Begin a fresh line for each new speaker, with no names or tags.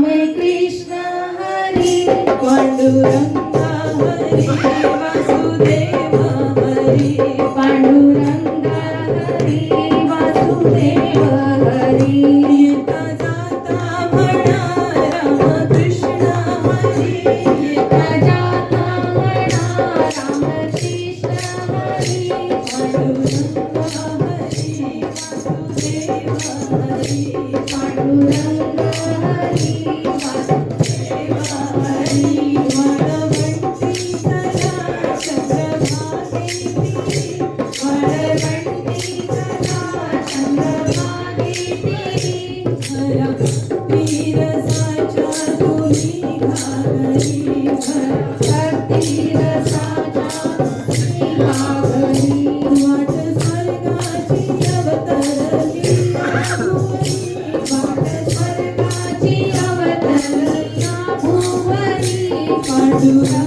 कृष्ण हरी पांडुरंगा हरी वासुदेव हरी पांडुरंगा हरी वासुदेव हरी येता जाता म्हणा राम कृष्ण हरी येता जाता म्हणा राम कृष्ण हरी पांडुरंगा हरी वासुदेव हरी पांडुरंगा हरी वासुदेव हरी वरवंटी कला चंद्रभागेती वरवंटी कला चंद्रभागेती हरा तीरसाच्या तुम्ही घागरी भक्ती रसाच्या तुम्ही घागरी वाट स्वर्गाची अवतरली भुवनी वाट स्वर्गाची अवतरली भुवनी पांडुरंगा